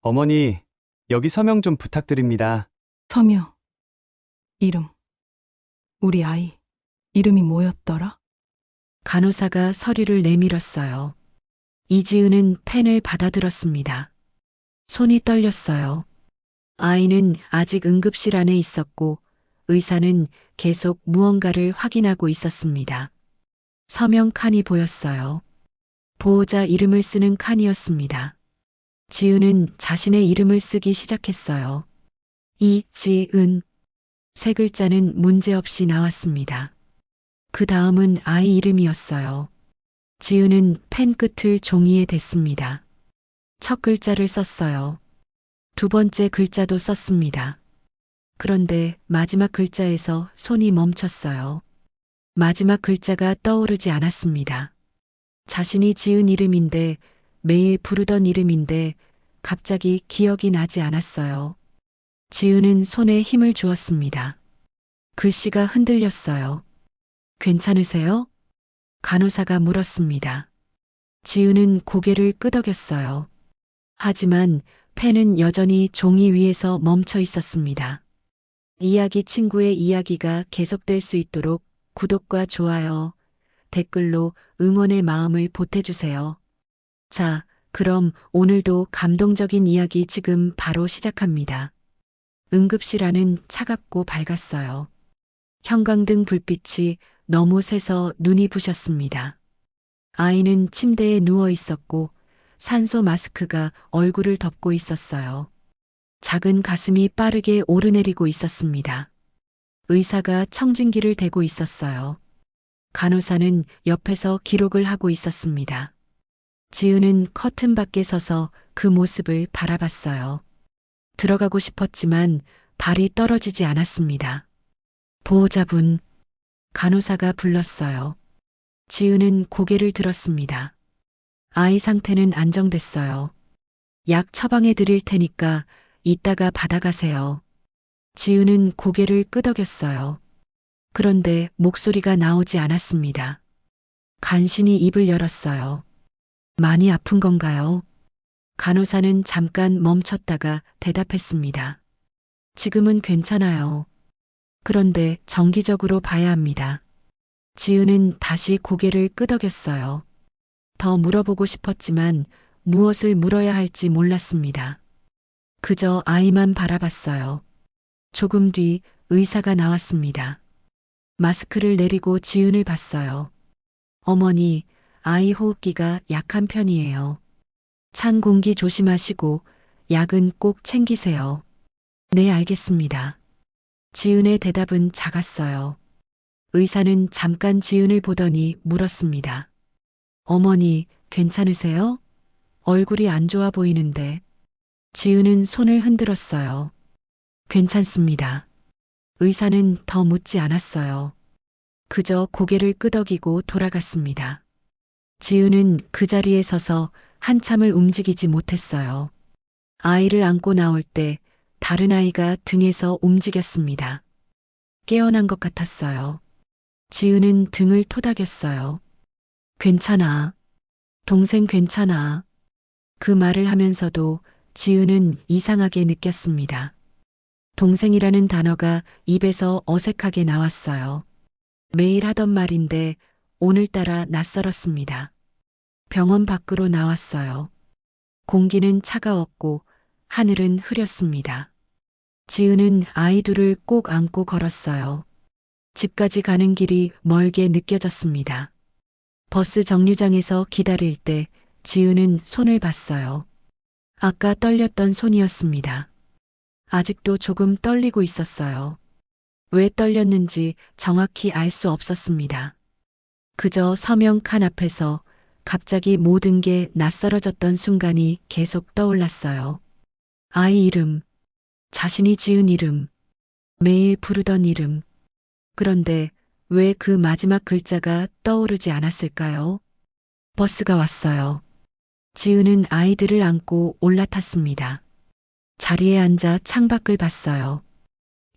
어머니, 여기 서명 좀 부탁드립니다. 서명, 이름. 우리 아이, 이름이 뭐였더라? 간호사가 서류를 내밀었어요. 이지은은 펜을 받아들었습니다. 손이 떨렸어요. 아이는 아직 응급실 안에 있었고 의사는 계속 무언가를 확인하고 있었습니다. 서명 칸이 보였어요. 보호자 이름을 쓰는 칸이었습니다. 지은은 자신의 이름을 쓰기 시작했어요. 이지은. 세 글자는 문제없이 나왔습니다. 그 다음은 아이 이름이었어요. 지은은 펜 끝을 종이에 댔습니다. 첫 글자를 썼어요. 두 번째 글자도 썼습니다. 그런데 마지막 글자에서 손이 멈췄어요. 마지막 글자가 떠오르지 않았습니다. 자신이 지은 이름인데, 매일 부르던 이름인데 갑자기 기억이 나지 않았어요. 지은은 손에 힘을 주었습니다. 글씨가 흔들렸어요. 괜찮으세요? 간호사가 물었습니다. 지은은 고개를 끄덕였어요. 하지만 펜은 여전히 종이 위에서 멈춰 있었습니다. 이야기 친구의 이야기가 계속될 수 있도록 구독과 좋아요, 댓글로 응원의 마음을 보태주세요. 자, 그럼 오늘도 감동적인 이야기 지금 바로 시작합니다. 응급실 안은 차갑고 밝았어요. 형광등 불빛이 너무 세서 눈이 부셨습니다. 아이는 침대에 누워 있었고 산소 마스크가 얼굴을 덮고 있었어요. 작은 가슴이 빠르게 오르내리고 있었습니다. 의사가 청진기를 대고 있었어요. 간호사는 옆에서 기록을 하고 있었습니다. 지은은 커튼 밖에 서서 그 모습을 바라봤어요. 들어가고 싶었지만 발이 떨어지지 않았습니다. 보호자분, 간호사가 불렀어요. 지은은 고개를 들었습니다. 아이 상태는 안정됐어요. 약 처방해 드릴 테니까 이따가 받아가세요. 지은은 고개를 끄덕였어요. 그런데 목소리가 나오지 않았습니다. 간신히 입을 열었어요. 많이 아픈 건가요? 간호사는 잠깐 멈췄다가 대답했습니다. 지금은 괜찮아요. 그런데 정기적으로 봐야 합니다. 지은은 다시 고개를 끄덕였어요. 더 물어보고 싶었지만 무엇을 물어야 할지 몰랐습니다. 그저 아이만 바라봤어요. 조금 뒤 의사가 나왔습니다. 마스크를 내리고 지은을 봤어요. 어머니, 아이 호흡기가 약한 편이에요. 찬 공기 조심하시고 약은 꼭 챙기세요. 네, 알겠습니다. 지은의 대답은 작았어요. 의사는 잠깐 지은을 보더니 물었습니다. 어머니, 괜찮으세요? 얼굴이 안 좋아 보이는데. 지은은 손을 흔들었어요. 괜찮습니다. 의사는 더 묻지 않았어요. 그저 고개를 끄덕이고 돌아갔습니다. 지은은 그 자리에 서서 한참을 움직이지 못했어요. 아이를 안고 나올 때 다른 아이가 등에서 움직였습니다. 깨어난 것 같았어요. 지은은 등을 토닥였어요. 괜찮아. 동생 괜찮아. 그 말을 하면서도 지은은 이상하게 느꼈습니다. 동생이라는 단어가 입에서 어색하게 나왔어요. 매일 하던 말인데 오늘따라 낯설었습니다. 병원 밖으로 나왔어요. 공기는 차가웠고 하늘은 흐렸습니다. 지은은 아이 둘을 꼭 안고 걸었어요. 집까지 가는 길이 멀게 느껴졌습니다. 버스 정류장에서 기다릴 때 지은은 손을 봤어요. 아까 떨렸던 손이었습니다. 아직도 조금 떨리고 있었어요. 왜 떨렸는지 정확히 알 수 없었습니다. 그저 서명 칸 앞에서 갑자기 모든 게 낯설어졌던 순간이 계속 떠올랐어요. 아이 이름, 자신이 지은 이름, 매일 부르던 이름. 그런데 왜 그 마지막 글자가 떠오르지 않았을까요? 버스가 왔어요. 지은은 아이들을 안고 올라탔습니다. 자리에 앉아 창밖을 봤어요.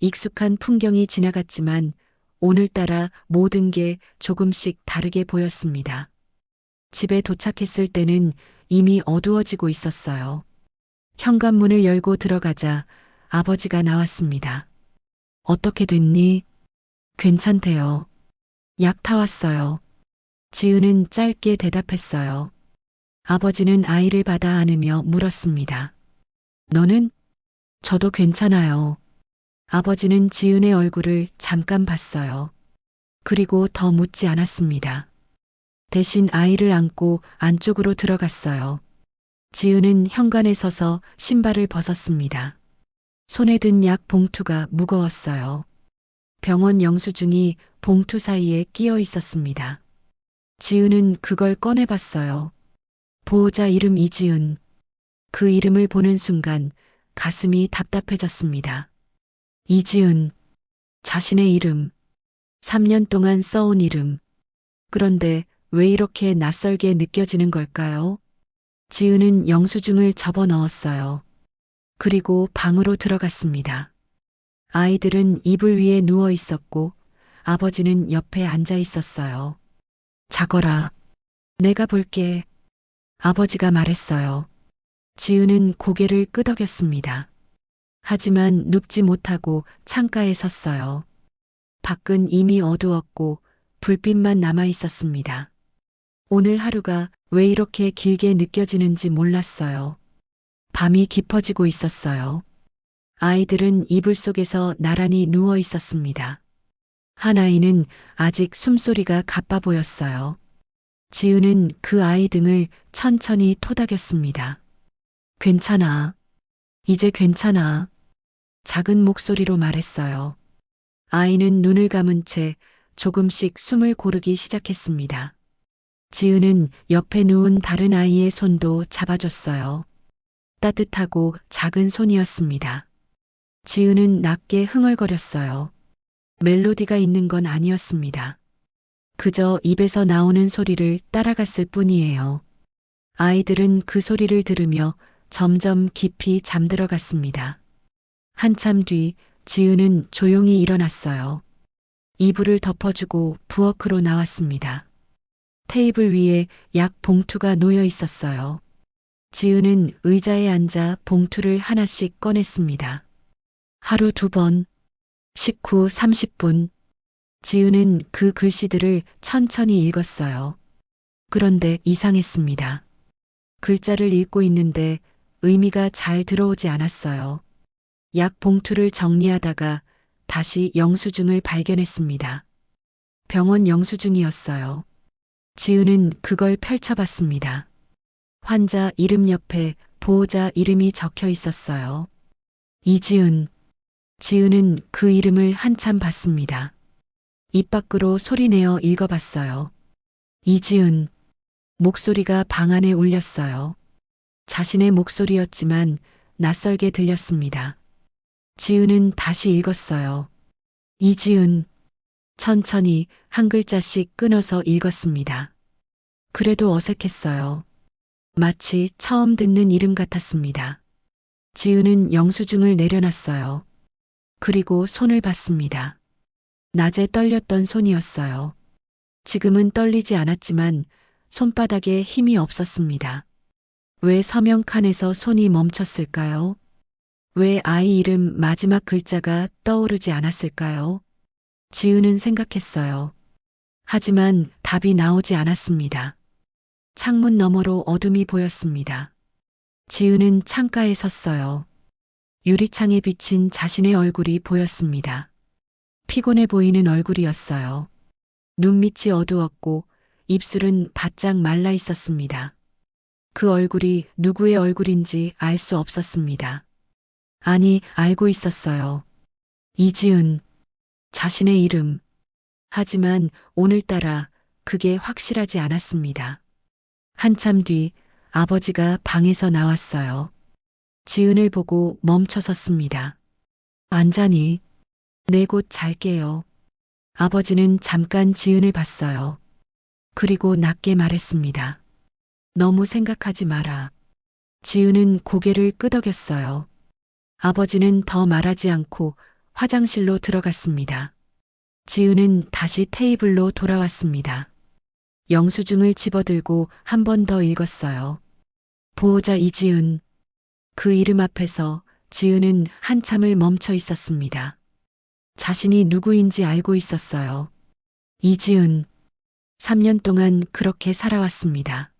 익숙한 풍경이 지나갔지만 오늘따라 모든 게 조금씩 다르게 보였습니다. 집에 도착했을 때는 이미 어두워지고 있었어요. 현관문을 열고 들어가자 아버지가 나왔습니다. 어떻게 됐니? 괜찮대요. 약 타왔어요. 지은은 짧게 대답했어요. 아버지는 아이를 받아 안으며 물었습니다. 너는? 저도 괜찮아요. 아버지는 지은의 얼굴을 잠깐 봤어요. 그리고 더 묻지 않았습니다. 대신 아이를 안고 안쪽으로 들어갔어요. 지은은 현관에 서서 신발을 벗었습니다. 손에 든 약 봉투가 무거웠어요. 병원 영수증이 봉투 사이에 끼어 있었습니다. 지은은 그걸 꺼내봤어요. 보호자 이름 이지은. 그 이름을 보는 순간 가슴이 답답해졌습니다. 이지은. 자신의 이름. 3년 동안 써온 이름. 그런데 왜 이렇게 낯설게 느껴지는 걸까요? 지은은 영수증을 접어 넣었어요. 그리고 방으로 들어갔습니다. 아이들은 이불 위에 누워 있었고 아버지는 옆에 앉아 있었어요. 자거라. 내가 볼게. 아버지가 말했어요. 지은은 고개를 끄덕였습니다. 하지만 눕지 못하고 창가에 섰어요. 밖은 이미 어두웠고 불빛만 남아 있었습니다. 오늘 하루가 왜 이렇게 길게 느껴지는지 몰랐어요. 밤이 깊어지고 있었어요. 아이들은 이불 속에서 나란히 누워 있었습니다. 한 아이는 아직 숨소리가 가빠 보였어요. 지은은 그 아이 등을 천천히 토닥였습니다. 괜찮아. 이제 괜찮아. 작은 목소리로 말했어요. 아이는 눈을 감은 채 조금씩 숨을 고르기 시작했습니다. 지은은 옆에 누운 다른 아이의 손도 잡아줬어요. 따뜻하고 작은 손이었습니다. 지은은 낮게 흥얼거렸어요. 멜로디가 있는 건 아니었습니다. 그저 입에서 나오는 소리를 따라갔을 뿐이에요. 아이들은 그 소리를 들으며 점점 깊이 잠들어갔습니다. 한참 뒤 지은은 조용히 일어났어요. 이불을 덮어주고 부엌으로 나왔습니다. 테이블 위에 약 봉투가 놓여 있었어요. 지은은 의자에 앉아 봉투를 하나씩 꺼냈습니다. 하루 2번, 식후 30분. 지은은 그 글씨들을 천천히 읽었어요. 그런데 이상했습니다. 글자를 읽고 있는데 의미가 잘 들어오지 않았어요. 약 봉투를 정리하다가 다시 영수증을 발견했습니다. 병원 영수증이었어요. 지은은 그걸 펼쳐봤습니다. 환자 이름 옆에 보호자 이름이 적혀 있었어요. 이지은. 지은은 그 이름을 한참 봤습니다. 입 밖으로 소리내어 읽어봤어요. 이지은. 목소리가 방 안에 울렸어요. 자신의 목소리였지만 낯설게 들렸습니다. 지은은 다시 읽었어요. 이지은. 천천히 한 글자씩 끊어서 읽었습니다. 그래도 어색했어요. 마치 처음 듣는 이름 같았습니다. 지은은 영수증을 내려놨어요. 그리고 손을 봤습니다. 낮에 떨렸던 손이었어요. 지금은 떨리지 않았지만 손바닥에 힘이 없었습니다. 왜 서명 칸에서 손이 멈췄을까요? 왜 아이 이름 마지막 글자가 떠오르지 않았을까요? 지은은 생각했어요. 하지만 답이 나오지 않았습니다. 창문 너머로 어둠이 보였습니다. 지은은 창가에 섰어요. 유리창에 비친 자신의 얼굴이 보였습니다. 피곤해 보이는 얼굴이었어요. 눈밑이 어두웠고 입술은 바짝 말라 있었습니다. 그 얼굴이 누구의 얼굴인지 알 수 없었습니다. 아니, 알고 있었어요. 이지은. 자신의 이름. 하지만 오늘따라 그게 확실하지 않았습니다. 한참 뒤 아버지가 방에서 나왔어요. 지은을 보고 멈춰 섰습니다. 안 자니? 네, 곧 잘게요. 아버지는 잠깐 지은을 봤어요. 그리고 낮게 말했습니다. 너무 생각하지 마라. 지은은 고개를 끄덕였어요. 아버지는 더 말하지 않고 화장실로 들어갔습니다. 지은은 다시 테이블로 돌아왔습니다. 영수증을 집어들고 한 번 더 읽었어요. 보호자 이지은. 그 이름 앞에서 지은은 한참을 멈춰 있었습니다. 자신이 누구인지 알고 있었어요. 이지은. 3년 동안 그렇게 살아왔습니다.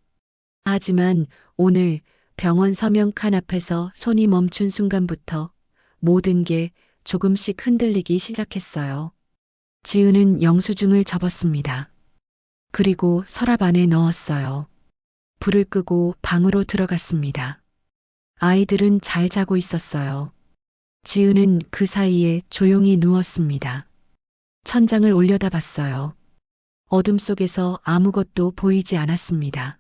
하지만 오늘 병원 서명 칸 앞에서 손이 멈춘 순간부터 모든 게 조금씩 흔들리기 시작했어요. 지은은 영수증을 접었습니다. 그리고 서랍 안에 넣었어요. 불을 끄고 방으로 들어갔습니다. 아이들은 잘 자고 있었어요. 지은은 그 사이에 조용히 누웠습니다. 천장을 올려다봤어요. 어둠 속에서 아무것도 보이지 않았습니다.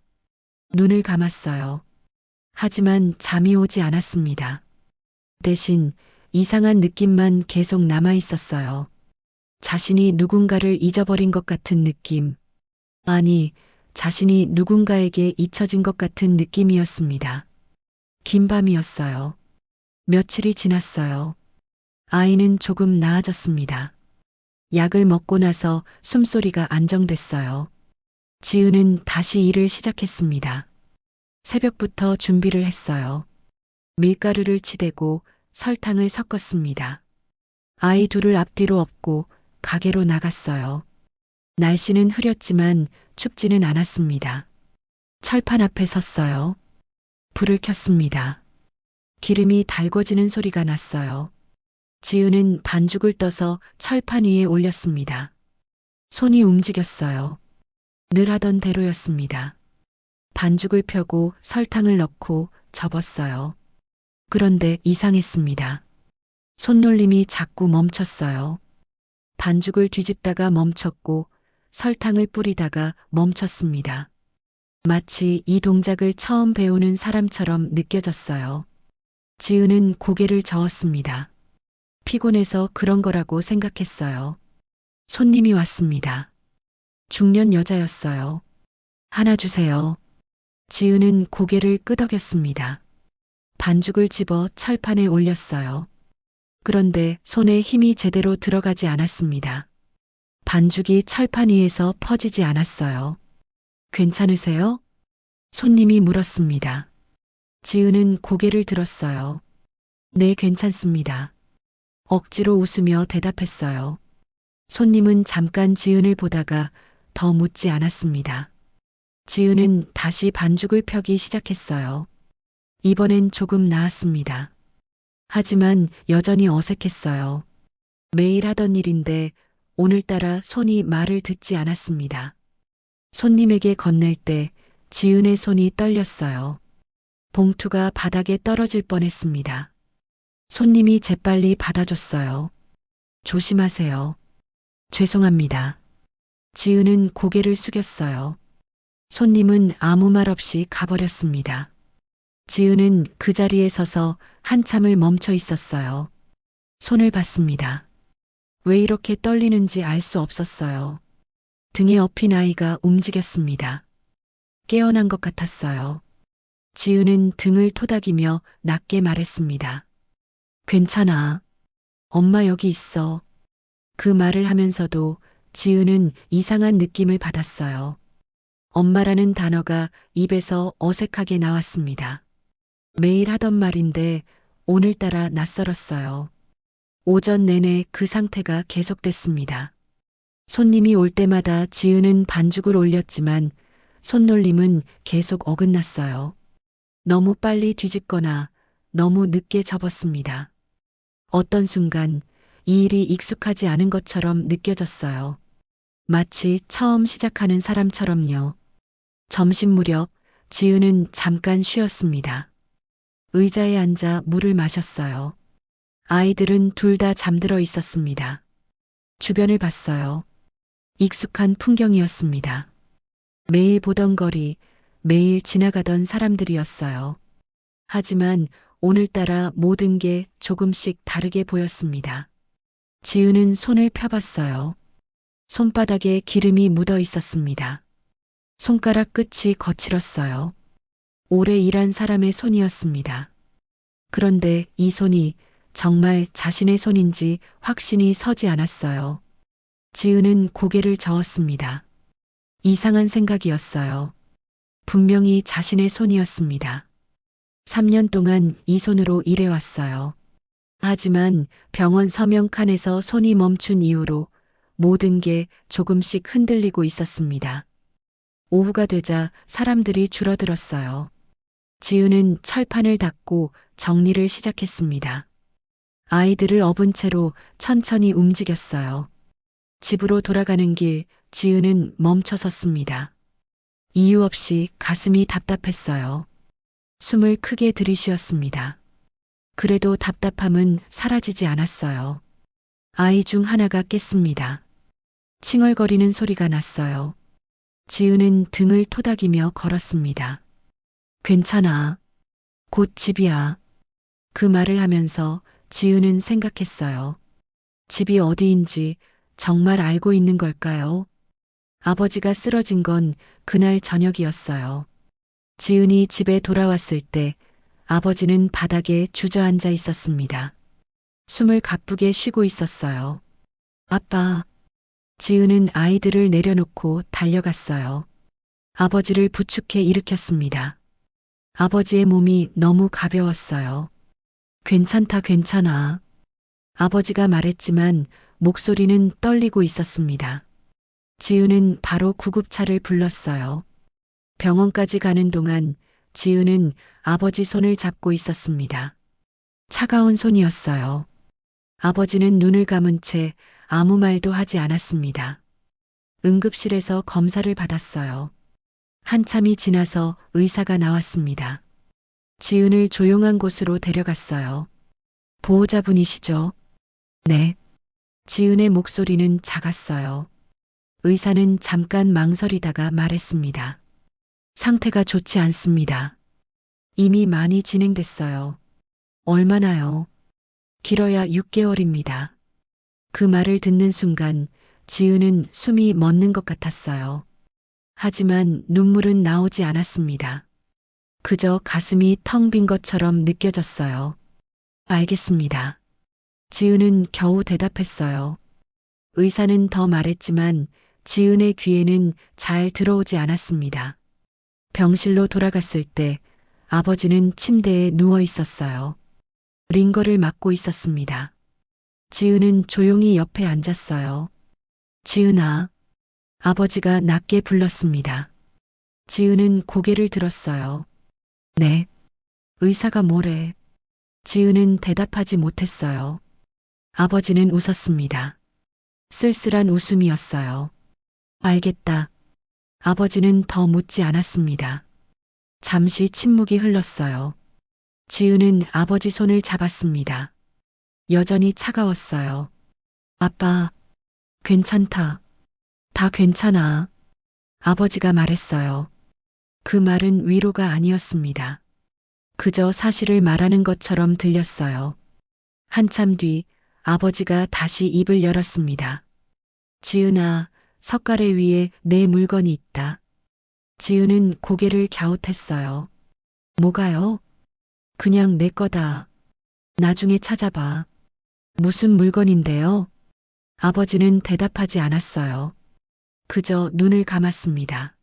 눈을 감았어요. 하지만 잠이 오지 않았습니다. 대신 이상한 느낌만 계속 남아 있었어요. 자신이 누군가를 잊어버린 것 같은 느낌. 아니, 자신이 누군가에게 잊혀진 것 같은 느낌이었습니다. 긴 밤이었어요. 며칠이 지났어요. 아이는 조금 나아졌습니다. 약을 먹고 나서 숨소리가 안정됐어요. 지은은 다시 일을 시작했습니다. 새벽부터 준비를 했어요. 밀가루를 치대고 설탕을 섞었습니다. 아이 둘을 앞뒤로 업고 가게로 나갔어요. 날씨는 흐렸지만 춥지는 않았습니다. 철판 앞에 섰어요. 불을 켰습니다. 기름이 달궈지는 소리가 났어요. 지은은 반죽을 떠서 철판 위에 올렸습니다. 손이 움직였어요. 늘 하던 대로였습니다. 반죽을 펴고 설탕을 넣고 접었어요. 그런데 이상했습니다. 손놀림이 자꾸 멈췄어요. 반죽을 뒤집다가 멈췄고 설탕을 뿌리다가 멈췄습니다. 마치 이 동작을 처음 배우는 사람처럼 느껴졌어요. 지은은 고개를 저었습니다. 피곤해서 그런 거라고 생각했어요. 손님이 왔습니다. 중년 여자였어요. 하나 주세요. 지은은 고개를 끄덕였습니다. 반죽을 집어 철판에 올렸어요. 그런데 손에 힘이 제대로 들어가지 않았습니다. 반죽이 철판 위에서 퍼지지 않았어요. 괜찮으세요? 손님이 물었습니다. 지은은 고개를 들었어요. 네, 괜찮습니다. 억지로 웃으며 대답했어요. 손님은 잠깐 지은을 보다가 더 묻지 않았습니다. 지은은 다시 반죽을 펴기 시작했어요. 이번엔 조금 나았습니다. 하지만 여전히 어색했어요. 매일 하던 일인데 오늘따라 손이 말을 듣지 않았습니다. 손님에게 건넬 때 지은의 손이 떨렸어요. 봉투가 바닥에 떨어질 뻔했습니다. 손님이 재빨리 받아줬어요. 조심하세요. 죄송합니다. 지은은 고개를 숙였어요. 손님은 아무 말 없이 가버렸습니다. 지은은 그 자리에 서서 한참을 멈춰 있었어요. 손을 봤습니다. 왜 이렇게 떨리는지 알 수 없었어요. 등에 업힌 아이가 움직였습니다. 깨어난 것 같았어요. 지은은 등을 토닥이며 낮게 말했습니다. 괜찮아. 엄마 여기 있어. 그 말을 하면서도 지은은 이상한 느낌을 받았어요. 엄마라는 단어가 입에서 어색하게 나왔습니다. 매일 하던 말인데 오늘따라 낯설었어요. 오전 내내 그 상태가 계속됐습니다. 손님이 올 때마다 지은은 반죽을 올렸지만 손놀림은 계속 어긋났어요. 너무 빨리 뒤집거나 너무 늦게 접었습니다. 어떤 순간 이 일이 익숙하지 않은 것처럼 느껴졌어요. 마치 처음 시작하는 사람처럼요. 점심 무렵 지은은 잠깐 쉬었습니다. 의자에 앉아 물을 마셨어요. 아이들은 둘 다 잠들어 있었습니다. 주변을 봤어요. 익숙한 풍경이었습니다. 매일 보던 거리, 매일 지나가던 사람들이었어요. 하지만 오늘따라 모든 게 조금씩 다르게 보였습니다. 지은은 손을 펴봤어요. 손바닥에 기름이 묻어 있었습니다. 손가락 끝이 거칠었어요. 오래 일한 사람의 손이었습니다. 그런데 이 손이 정말 자신의 손인지 확신이 서지 않았어요. 지은은 고개를 저었습니다. 이상한 생각이었어요. 분명히 자신의 손이었습니다. 3년 동안 이 손으로 일해왔어요. 하지만 병원 서명 칸에서 손이 멈춘 이후로 모든 게 조금씩 흔들리고 있었습니다. 오후가 되자 사람들이 줄어들었어요. 지은은 철판을 닫고 정리를 시작했습니다. 아이들을 업은 채로 천천히 움직였어요. 집으로 돌아가는 길, 지은은 멈춰 섰습니다. 이유 없이 가슴이 답답했어요. 숨을 크게 들이쉬었습니다. 그래도 답답함은 사라지지 않았어요. 아이 중 하나가 깼습니다. 칭얼거리는 소리가 났어요. 지은은 등을 토닥이며 걸었습니다. 괜찮아. 곧 집이야. 그 말을 하면서 지은은 생각했어요. 집이 어디인지 정말 알고 있는 걸까요? 아버지가 쓰러진 건 그날 저녁이었어요. 지은이 집에 돌아왔을 때 아버지는 바닥에 주저앉아 있었습니다. 숨을 가쁘게 쉬고 있었어요. 아빠. 지은은 아이들을 내려놓고 달려갔어요. 아버지를 부축해 일으켰습니다. 아버지의 몸이 너무 가벼웠어요. 괜찮다, 괜찮아. 아버지가 말했지만 목소리는 떨리고 있었습니다. 지은은 바로 구급차를 불렀어요. 병원까지 가는 동안 지은은 아버지 손을 잡고 있었습니다. 차가운 손이었어요. 아버지는 눈을 감은 채 아무 말도 하지 않았습니다. 응급실에서 검사를 받았어요. 한참이 지나서 의사가 나왔습니다. 지은을 조용한 곳으로 데려갔어요. 보호자분이시죠? 네. 지은의 목소리는 작았어요. 의사는 잠깐 망설이다가 말했습니다. 상태가 좋지 않습니다. 이미 많이 진행됐어요. 얼마나요? 길어야 6개월입니다. 그 말을 듣는 순간 지은은 숨이 멎는 것 같았어요. 하지만 눈물은 나오지 않았습니다. 그저 가슴이 텅 빈 것처럼 느껴졌어요. 알겠습니다. 지은은 겨우 대답했어요. 의사는 더 말했지만 지은의 귀에는 잘 들어오지 않았습니다. 병실로 돌아갔을 때 아버지는 침대에 누워 있었어요. 링거를 맞고 있었습니다. 지은은 조용히 옆에 앉았어요. 지은아. 아버지가 낮게 불렀습니다. 지은은 고개를 들었어요. 네. 의사가 뭐래? 지은은 대답하지 못했어요. 아버지는 웃었습니다. 쓸쓸한 웃음이었어요. 알겠다. 아버지는 더 묻지 않았습니다. 잠시 침묵이 흘렀어요. 지은은 아버지 손을 잡았습니다. 여전히 차가웠어요. 아빠, 괜찮다. 다 괜찮아. 아버지가 말했어요. 그 말은 위로가 아니었습니다. 그저 사실을 말하는 것처럼 들렸어요. 한참 뒤 아버지가 다시 입을 열었습니다. 지은아, 석가래 위에 내 물건이 있다. 지은은 고개를 갸웃했어요. 뭐가요? 그냥 내 거다. 나중에 찾아봐. 무슨 물건인데요? 아버지는 대답하지 않았어요. 그저 눈을 감았습니다.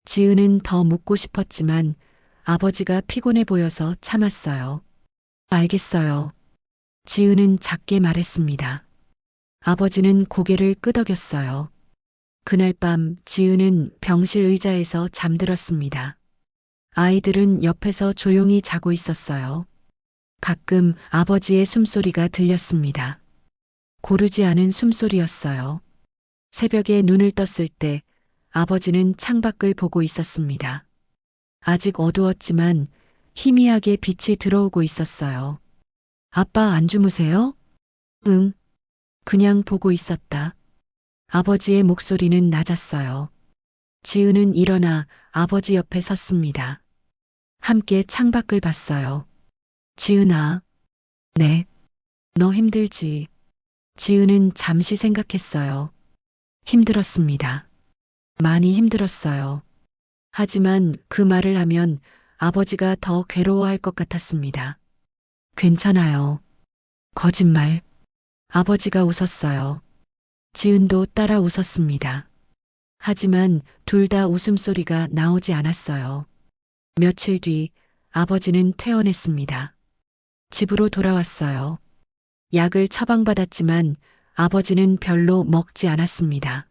지은은 더 묻고 싶었지만 아버지가 피곤해 보여서 참았어요. 알겠어요. 지은은 작게 말했습니다. 아버지는 고개를 끄덕였어요. 그날 밤 지은은 병실 의자에서 잠들었습니다. 아이들은 옆에서 조용히 자고 있었어요. 가끔 아버지의 숨소리가 들렸습니다. 고르지 않은 숨소리였어요. 새벽에 눈을 떴을 때 아버지는 창밖을 보고 있었습니다. 아직 어두웠지만 희미하게 빛이 들어오고 있었어요. 아빠 안 주무세요? 응. 그냥 보고 있었다. 아버지의 목소리는 낮았어요. 지은은 일어나 아버지 옆에 섰습니다. 함께 창밖을 봤어요. 지은아. 네. 너 힘들지? 지은은 잠시 생각했어요. 힘들었습니다. 많이 힘들었어요. 하지만 그 말을 하면 아버지가 더 괴로워할 것 같았습니다. 괜찮아요. 거짓말. 아버지가 웃었어요. 지은도 따라 웃었습니다. 하지만 둘 다 웃음소리가 나오지 않았어요. 며칠 뒤 아버지는 퇴원했습니다. 집으로 돌아왔어요. 약을 처방받았지만 아버지는 별로 먹지 않았습니다.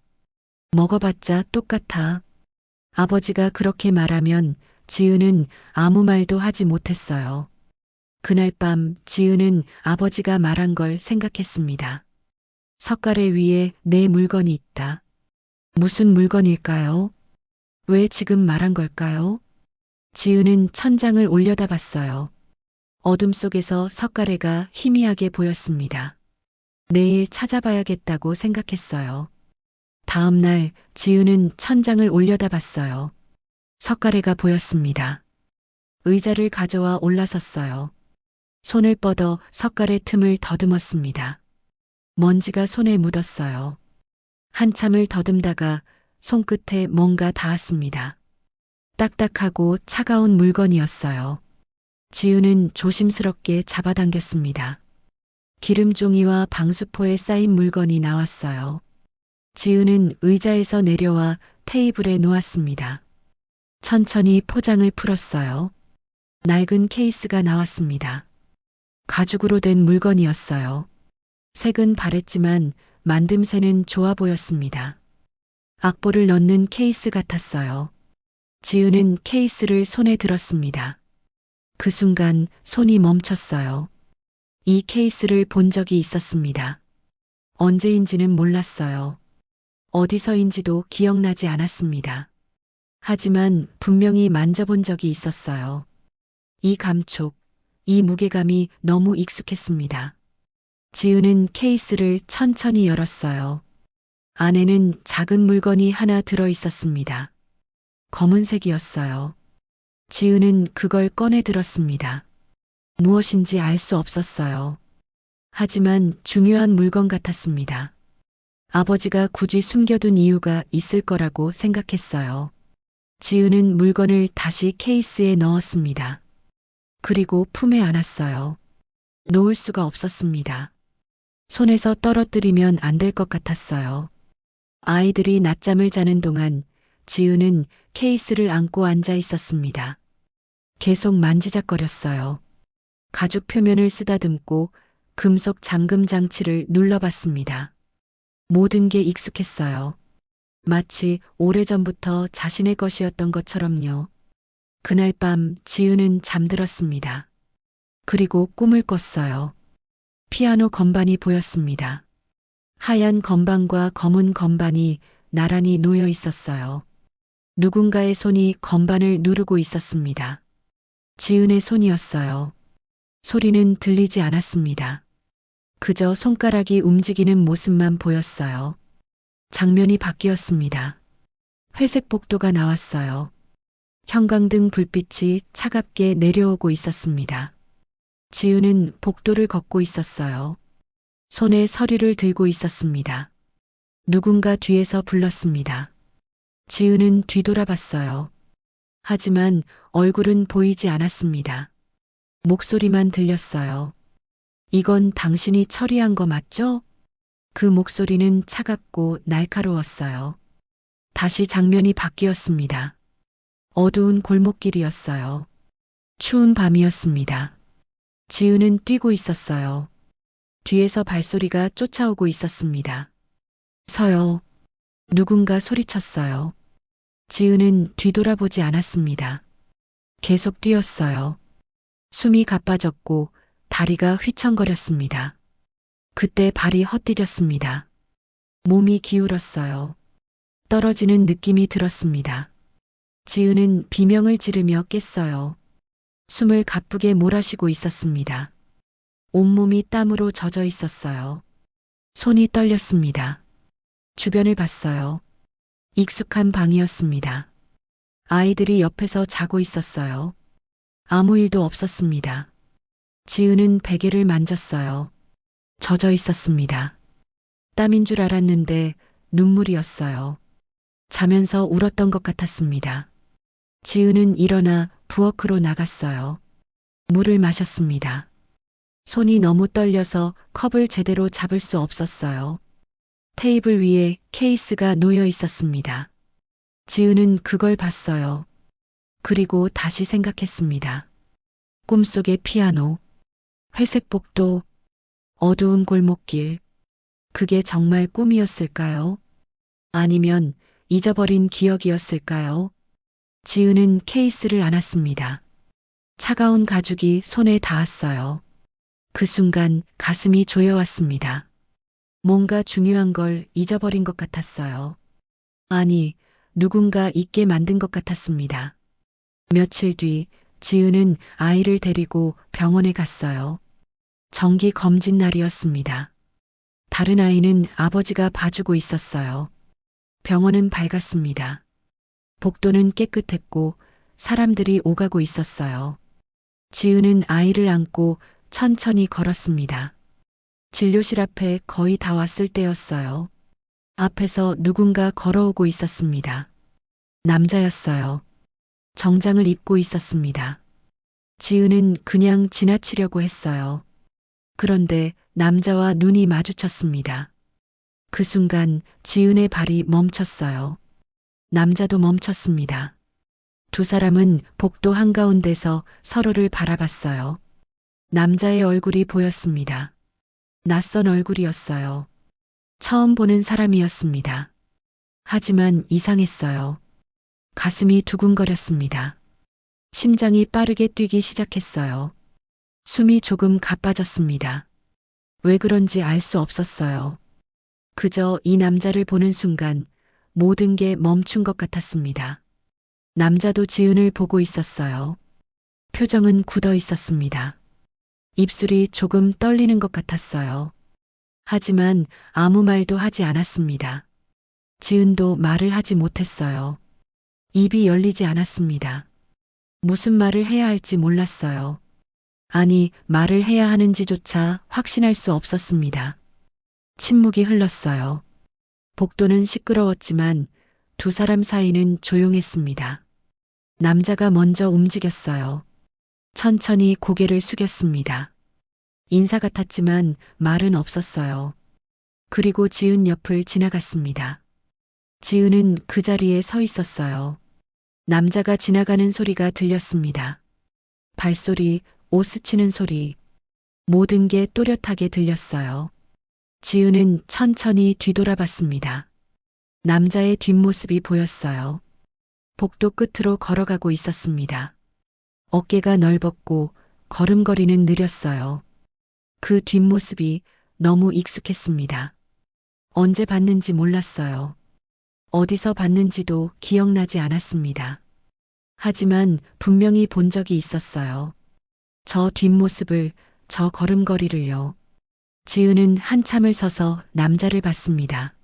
먹어봤자 똑같아. 아버지가 그렇게 말하면 지은은 아무 말도 하지 못했어요. 그날 밤 지은은 아버지가 말한 걸 생각했습니다. 석가래 위에 내 물건이 있다. 무슨 물건일까요? 왜 지금 말한 걸까요? 지은은 천장을 올려다봤어요. 어둠 속에서 석가래가 희미하게 보였습니다. 내일 찾아봐야겠다고 생각했어요. 다음 날 지은은 천장을 올려다봤어요. 석가래가 보였습니다. 의자를 가져와 올라섰어요. 손을 뻗어 석가래 틈을 더듬었습니다. 먼지가 손에 묻었어요. 한참을 더듬다가 손끝에 뭔가 닿았습니다. 딱딱하고 차가운 물건이었어요. 지은은 조심스럽게 잡아당겼습니다. 기름종이와 방수포에 쌓인 물건이 나왔어요. 지은은 의자에서 내려와 테이블에 놓았습니다. 천천히 포장을 풀었어요. 낡은 케이스가 나왔습니다. 가죽으로 된 물건이었어요. 색은 바랬지만 만듦새는 좋아 보였습니다. 악보를 넣는 케이스 같았어요. 지은은 케이스를 손에 들었습니다. 그 순간 손이 멈췄어요. 이 케이스를 본 적이 있었습니다. 언제인지는 몰랐어요. 어디서인지도 기억나지 않았습니다. 하지만 분명히 만져본 적이 있었어요. 이 감촉, 이 무게감이 너무 익숙했습니다. 지은은 케이스를 천천히 열었어요. 안에는 작은 물건이 하나 들어 있었습니다. 검은색이었어요. 지은은 그걸 꺼내 들었습니다. 무엇인지 알 수 없었어요. 하지만 중요한 물건 같았습니다. 아버지가 굳이 숨겨둔 이유가 있을 거라고 생각했어요. 지은은 물건을 다시 케이스에 넣었습니다. 그리고 품에 안았어요. 놓을 수가 없었습니다. 손에서 떨어뜨리면 안 될 것 같았어요. 아이들이 낮잠을 자는 동안 지은은 케이스를 안고 앉아 있었습니다. 계속 만지작거렸어요. 가죽 표면을 쓰다듬고 금속 잠금 장치를 눌러봤습니다. 모든 게 익숙했어요. 마치 오래전부터 자신의 것이었던 것처럼요. 그날 밤 지은은 잠들었습니다. 그리고 꿈을 꿨어요. 피아노 건반이 보였습니다. 하얀 건반과 검은 건반이 나란히 놓여 있었어요. 누군가의 손이 건반을 누르고 있었습니다. 지은의 손이었어요. 소리는 들리지 않았습니다. 그저 손가락이 움직이는 모습만 보였어요. 장면이 바뀌었습니다. 회색 복도가 나왔어요. 형광등 불빛이 차갑게 내려오고 있었습니다. 지은은 복도를 걷고 있었어요. 손에 서류를 들고 있었습니다. 누군가 뒤에서 불렀습니다. 지은은 뒤돌아봤어요. 하지만 얼굴은 보이지 않았습니다. 목소리만 들렸어요. 이건 당신이 처리한 거 맞죠? 그 목소리는 차갑고 날카로웠어요. 다시 장면이 바뀌었습니다. 어두운 골목길이었어요. 추운 밤이었습니다. 지은은 뛰고 있었어요. 뒤에서 발소리가 쫓아오고 있었습니다. 서요. 누군가 소리쳤어요. 지은은 뒤돌아보지 않았습니다. 계속 뛰었어요. 숨이 가빠졌고 다리가 휘청거렸습니다. 그때 발이 헛디뎠습니다. 몸이 기울었어요. 떨어지는 느낌이 들었습니다. 지은은 비명을 지르며 깼어요. 숨을 가쁘게 몰아쉬고 있었습니다. 온몸이 땀으로 젖어 있었어요. 손이 떨렸습니다. 주변을 봤어요. 익숙한 방이었습니다. 아이들이 옆에서 자고 있었어요. 아무 일도 없었습니다. 지은은 베개를 만졌어요. 젖어 있었습니다. 땀인 줄 알았는데 눈물이었어요. 자면서 울었던 것 같았습니다. 지은은 일어나 부엌으로 나갔어요. 물을 마셨습니다. 손이 너무 떨려서 컵을 제대로 잡을 수 없었어요. 테이블 위에 케이스가 놓여 있었습니다. 지은은 그걸 봤어요. 그리고 다시 생각했습니다. 꿈속의 피아노, 회색 복도, 어두운 골목길. 그게 정말 꿈이었을까요? 아니면 잊어버린 기억이었을까요? 지은은 케이스를 안았습니다. 차가운 가죽이 손에 닿았어요. 그 순간 가슴이 조여왔습니다. 뭔가 중요한 걸 잊어버린 것 같았어요. 아니, 누군가 잊게 만든 것 같았습니다. 며칠 뒤 지은은 아이를 데리고 병원에 갔어요. 정기 검진 날이었습니다. 다른 아이는 아버지가 봐주고 있었어요. 병원은 밝았습니다. 복도는 깨끗했고 사람들이 오가고 있었어요. 지은은 아이를 안고 천천히 걸었습니다. 진료실 앞에 거의 다 왔을 때였어요. 앞에서 누군가 걸어오고 있었습니다. 남자였어요. 정장을 입고 있었습니다. 지은은 그냥 지나치려고 했어요. 그런데 남자와 눈이 마주쳤습니다. 그 순간 지은의 발이 멈췄어요. 남자도 멈췄습니다. 두 사람은 복도 한가운데서 서로를 바라봤어요. 남자의 얼굴이 보였습니다. 낯선 얼굴이었어요. 처음 보는 사람이었습니다. 하지만 이상했어요. 가슴이 두근거렸습니다. 심장이 빠르게 뛰기 시작했어요. 숨이 조금 가빠졌습니다. 왜 그런지 알 수 없었어요. 그저 이 남자를 보는 순간 모든 게 멈춘 것 같았습니다. 남자도 지은을 보고 있었어요. 표정은 굳어 있었습니다. 입술이 조금 떨리는 것 같았어요. 하지만 아무 말도 하지 않았습니다. 지은도 말을 하지 못했어요. 입이 열리지 않았습니다. 무슨 말을 해야 할지 몰랐어요. 아니, 말을 해야 하는지조차 확신할 수 없었습니다. 침묵이 흘렀어요. 복도는 시끄러웠지만 두 사람 사이는 조용했습니다. 남자가 먼저 움직였어요. 천천히 고개를 숙였습니다. 인사 같았지만 말은 없었어요. 그리고 지은 옆을 지나갔습니다. 지은은 그 자리에 서 있었어요. 남자가 지나가는 소리가 들렸습니다. 발소리, 옷 스치는 소리, 모든 게 또렷하게 들렸어요. 지은은 천천히 뒤돌아봤습니다. 남자의 뒷모습이 보였어요. 복도 끝으로 걸어가고 있었습니다. 어깨가 넓었고 걸음걸이는 느렸어요. 그 뒷모습이 너무 익숙했습니다. 언제 봤는지 몰랐어요. 어디서 봤는지도 기억나지 않았습니다. 하지만 분명히 본 적이 있었어요. 저 뒷모습을, 저 걸음걸이를요. 지은은 한참을 서서 남자를 봤습니다.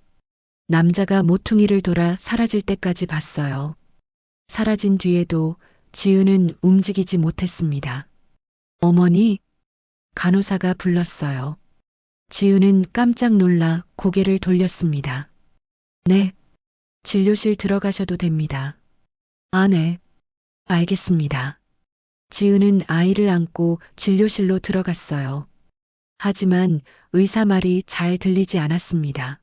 남자가 모퉁이를 돌아 사라질 때까지 봤어요. 사라진 뒤에도 지은은 움직이지 못했습니다. 어머니? 간호사가 불렀어요. 지은은 깜짝 놀라 고개를 돌렸습니다. 네. 진료실 들어가셔도 됩니다. 아, 네. 알겠습니다. 지은은 아이를 안고 진료실로 들어갔어요. 하지만 의사 말이 잘 들리지 않았습니다.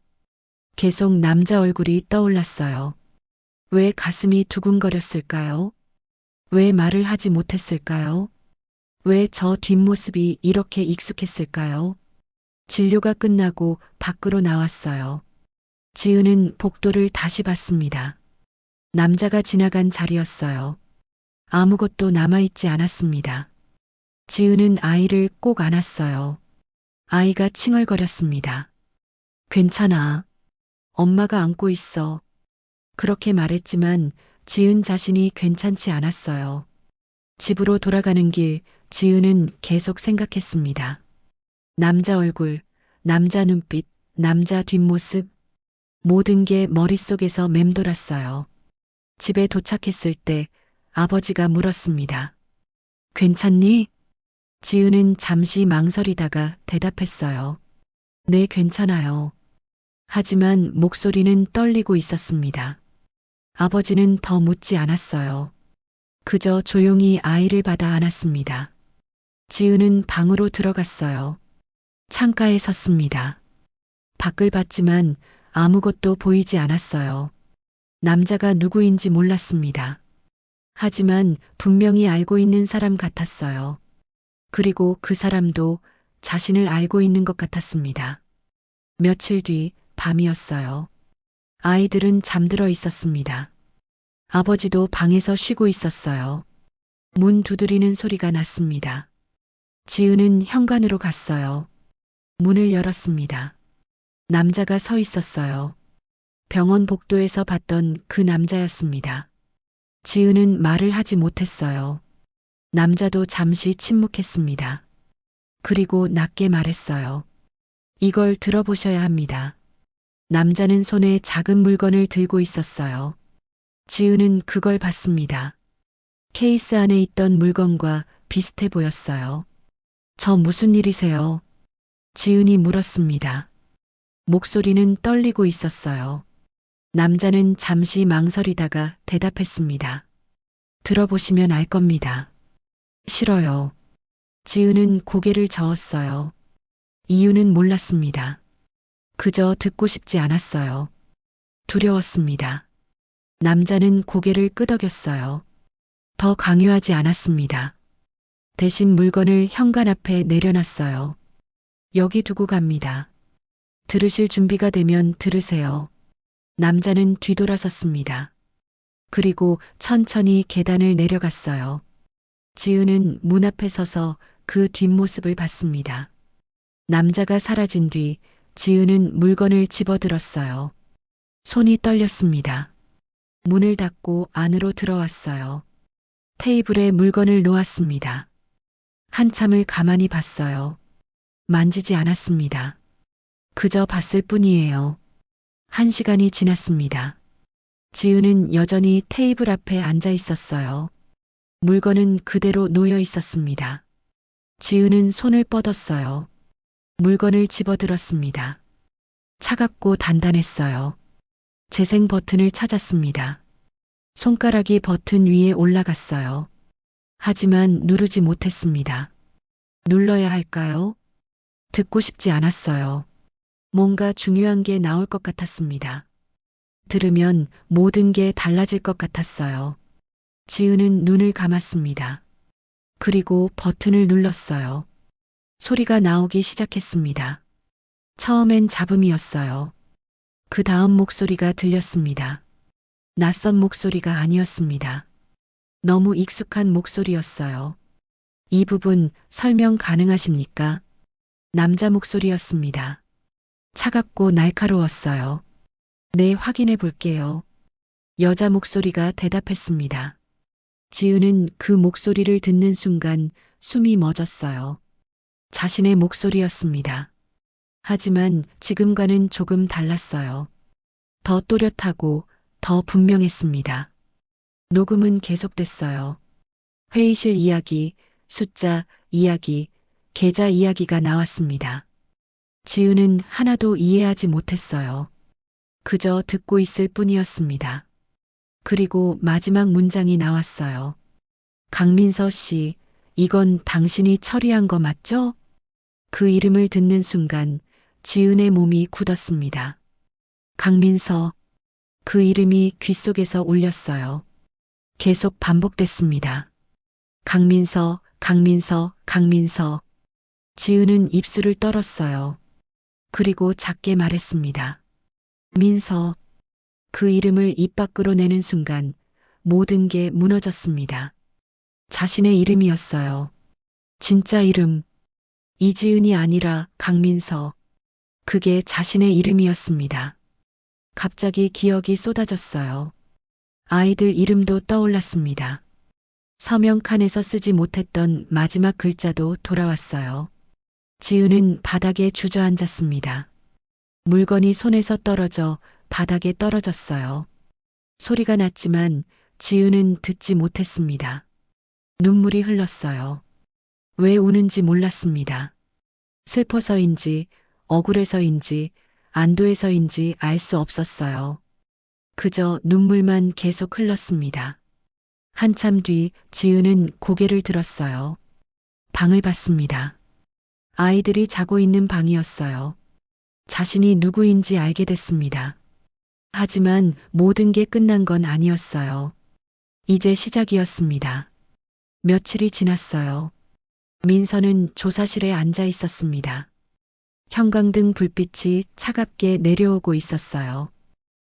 계속 남자 얼굴이 떠올랐어요. 왜 가슴이 두근거렸을까요? 왜 말을 하지 못했을까요? 왜 저 뒷모습이 이렇게 익숙했을까요? 진료가 끝나고 밖으로 나왔어요. 지은은 복도를 다시 봤습니다. 남자가 지나간 자리였어요. 아무것도 남아있지 않았습니다. 지은은 아이를 꼭 안았어요. 아이가 칭얼거렸습니다. 괜찮아. 엄마가 안고 있어. 그렇게 말했지만 지은 자신이 괜찮지 않았어요. 집으로 돌아가는 길, 지은은 계속 생각했습니다. 남자 얼굴, 남자 눈빛, 남자 뒷모습, 모든 게 머릿속에서 맴돌았어요. 집에 도착했을 때 아버지가 물었습니다. 괜찮니? 지은은 잠시 망설이다가 대답했어요. 네, 괜찮아요. 하지만 목소리는 떨리고 있었습니다. 아버지는 더 묻지 않았어요. 그저 조용히 아이를 받아 안았습니다. 지은은 방으로 들어갔어요. 창가에 섰습니다. 밖을 봤지만 아무것도 보이지 않았어요. 남자가 누구인지 몰랐습니다. 하지만 분명히 알고 있는 사람 같았어요. 그리고 그 사람도 자신을 알고 있는 것 같았습니다. 며칠 뒤 밤이었어요. 아이들은 잠들어 있었습니다. 아버지도 방에서 쉬고 있었어요. 문 두드리는 소리가 났습니다. 지은은 현관으로 갔어요. 문을 열었습니다. 남자가 서 있었어요. 병원 복도에서 봤던 그 남자였습니다. 지은은 말을 하지 못했어요. 남자도 잠시 침묵했습니다. 그리고 낮게 말했어요. 이걸 들어보셔야 합니다. 남자는 손에 작은 물건을 들고 있었어요. 지은은 그걸 봤습니다. 케이스 안에 있던 물건과 비슷해 보였어요. 저 무슨 일이세요? 지은이 물었습니다. 목소리는 떨리고 있었어요. 남자는 잠시 망설이다가 대답했습니다. 들어보시면 알 겁니다. 싫어요. 지은은 고개를 저었어요. 이유는 몰랐습니다. 그저 듣고 싶지 않았어요. 두려웠습니다. 남자는 고개를 끄덕였어요. 더 강요하지 않았습니다. 대신 물건을 현관 앞에 내려놨어요. 여기 두고 갑니다. 들으실 준비가 되면 들으세요. 남자는 뒤돌아섰습니다. 그리고 천천히 계단을 내려갔어요. 지은은 문 앞에 서서 그 뒷모습을 봤습니다. 남자가 사라진 뒤 지은은 물건을 집어들었어요. 손이 떨렸습니다. 문을 닫고 안으로 들어왔어요. 테이블에 물건을 놓았습니다. 한참을 가만히 봤어요. 만지지 않았습니다. 그저 봤을 뿐이에요. 1시간이 지났습니다. 지은은 여전히 테이블 앞에 앉아 있었어요. 물건은 그대로 놓여 있었습니다. 지은은 손을 뻗었어요. 물건을 집어들었습니다. 차갑고 단단했어요. 재생 버튼을 찾았습니다. 손가락이 버튼 위에 올라갔어요. 하지만 누르지 못했습니다. 눌러야 할까요? 듣고 싶지 않았어요. 뭔가 중요한 게 나올 것 같았습니다. 들으면 모든 게 달라질 것 같았어요. 지은은 눈을 감았습니다. 그리고 버튼을 눌렀어요. 소리가 나오기 시작했습니다. 처음엔 잡음이었어요. 그 다음 목소리가 들렸습니다. 낯선 목소리가 아니었습니다. 너무 익숙한 목소리였어요. 이 부분 설명 가능하십니까? 남자 목소리였습니다. 차갑고 날카로웠어요. 네, 확인해 볼게요. 여자 목소리가 대답했습니다. 지은은 그 목소리를 듣는 순간 숨이 멎었어요. 자신의 목소리였습니다. 하지만 지금과는 조금 달랐어요. 더 또렷하고 더 분명했습니다. 녹음은 계속됐어요. 회의실 이야기, 숫자 이야기, 계좌 이야기가 나왔습니다. 지은은 하나도 이해하지 못했어요. 그저 듣고 있을 뿐이었습니다. 그리고 마지막 문장이 나왔어요. 강민서 씨, 이건 당신이 처리한 거 맞죠? 그 이름을 듣는 순간 지은의 몸이 굳었습니다. 강민서. 그 이름이 귓속에서 울렸어요. 계속 반복됐습니다. 강민서, 강민서, 강민서. 지은은 입술을 떨었어요. 그리고 작게 말했습니다. 민서. 그 이름을 입 밖으로 내는 순간 모든 게 무너졌습니다. 자신의 이름이었어요. 진짜 이름. 이지은이 아니라 강민서. 그게 자신의 이름이었습니다. 갑자기 기억이 쏟아졌어요. 아이들 이름도 떠올랐습니다. 서명 칸에서 쓰지 못했던 마지막 글자도 돌아왔어요. 지은은 바닥에 주저앉았습니다. 물건이 손에서 떨어져 바닥에 떨어졌어요. 소리가 났지만 지은은 듣지 못했습니다. 눈물이 흘렀어요. 왜 우는지 몰랐습니다. 슬퍼서인지, 억울해서인지, 안도해서인지 알 수 없었어요. 그저 눈물만 계속 흘렀습니다. 한참 뒤 지은은 고개를 들었어요. 방을 봤습니다. 아이들이 자고 있는 방이었어요. 자신이 누구인지 알게 됐습니다. 하지만 모든 게 끝난 건 아니었어요. 이제 시작이었습니다. 며칠이 지났어요. 민서는 조사실에 앉아 있었습니다. 형광등 불빛이 차갑게 내려오고 있었어요.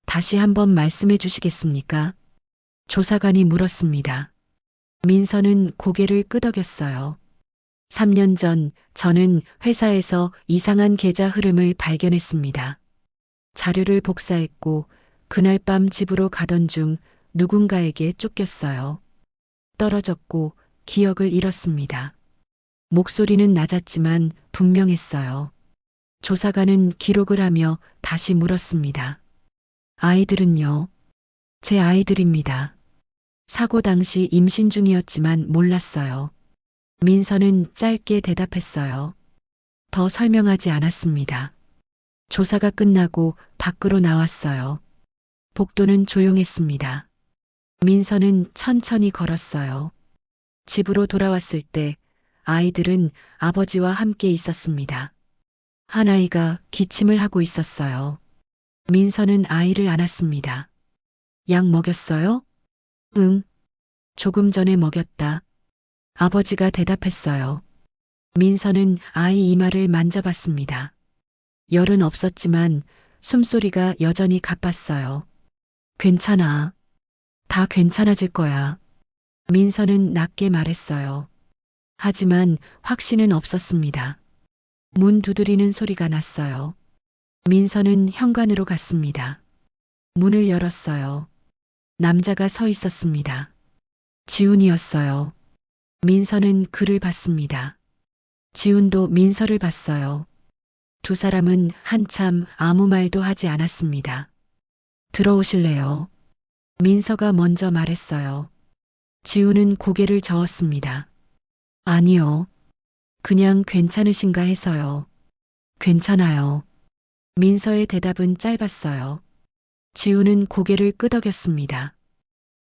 다시 한번 말씀해 주시겠습니까? 조사관이 물었습니다. 민서는 고개를 끄덕였어요. 3년 전 저는 회사에서 이상한 계좌 흐름을 발견했습니다. 자료를 복사했고 그날 밤 집으로 가던 중 누군가에게 쫓겼어요. 떨어졌고 기억을 잃었습니다. 목소리는 낮았지만 분명했어요. 조사관은 기록을 하며 다시 물었습니다. 아이들은요? 제 아이들입니다. 사고 당시 임신 중이었지만 몰랐어요. 민서는 짧게 대답했어요. 더 설명하지 않았습니다. 조사가 끝나고 밖으로 나왔어요. 복도는 조용했습니다. 민서는 천천히 걸었어요. 집으로 돌아왔을 때 아이들은 아버지와 함께 있었습니다. 한 아이가 기침을 하고 있었어요. 민서는 아이를 안았습니다. 약 먹였어요? 응. 조금 전에 먹였다. 아버지가 대답했어요. 민서는 아이 이마를 만져봤습니다. 열은 없었지만 숨소리가 여전히 가빴어요. 괜찮아. 다 괜찮아질 거야. 민서는 낮게 말했어요. 하지만 확신은 없었습니다. 문 두드리는 소리가 났어요. 민서는 현관으로 갔습니다. 문을 열었어요. 남자가 서 있었습니다. 지훈이었어요. 민서는 그를 봤습니다. 지훈도 민서를 봤어요. 두 사람은 한참 아무 말도 하지 않았습니다. 들어오실래요? 민서가 먼저 말했어요. 지훈은 고개를 저었습니다. 아니요. 그냥 괜찮으신가 해서요. 괜찮아요. 민서의 대답은 짧았어요. 지훈은 고개를 끄덕였습니다.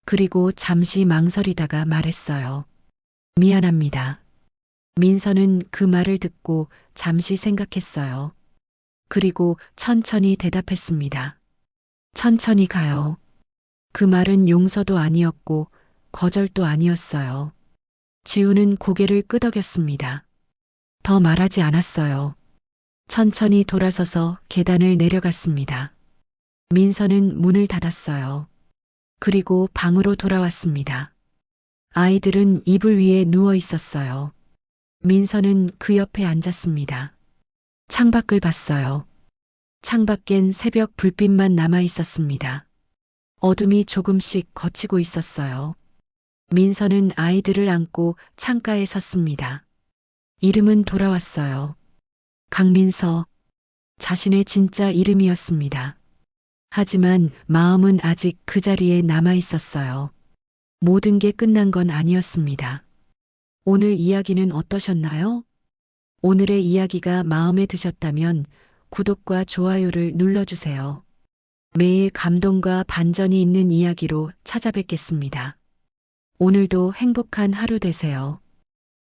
그리고 잠시 망설이다가 말했어요. 미안합니다. 민서는 그 말을 듣고 잠시 생각했어요. 그리고 천천히 대답했습니다. 천천히 가요. 그 말은 용서도 아니었고 거절도 아니었어요. 지훈은 고개를 끄덕였습니다. 더 말하지 않았어요. 천천히 돌아서서 계단을 내려갔습니다. 민서는 문을 닫았어요. 그리고 방으로 돌아왔습니다. 아이들은 이불 위에 누워 있었어요. 민서는 그 옆에 앉았습니다. 창밖을 봤어요. 창밖엔 새벽 불빛만 남아 있었습니다. 어둠이 조금씩 걷히고 있었어요. 민서는 아이들을 안고 창가에 섰습니다. 이름은 돌아왔어요. 강민서. 자신의 진짜 이름이었습니다. 하지만 마음은 아직 그 자리에 남아 있었어요. 모든 게 끝난 건 아니었습니다. 오늘 이야기는 어떠셨나요? 오늘의 이야기가 마음에 드셨다면 구독과 좋아요를 눌러주세요. 매일 감동과 반전이 있는 이야기로 찾아뵙겠습니다. 오늘도 행복한 하루 되세요.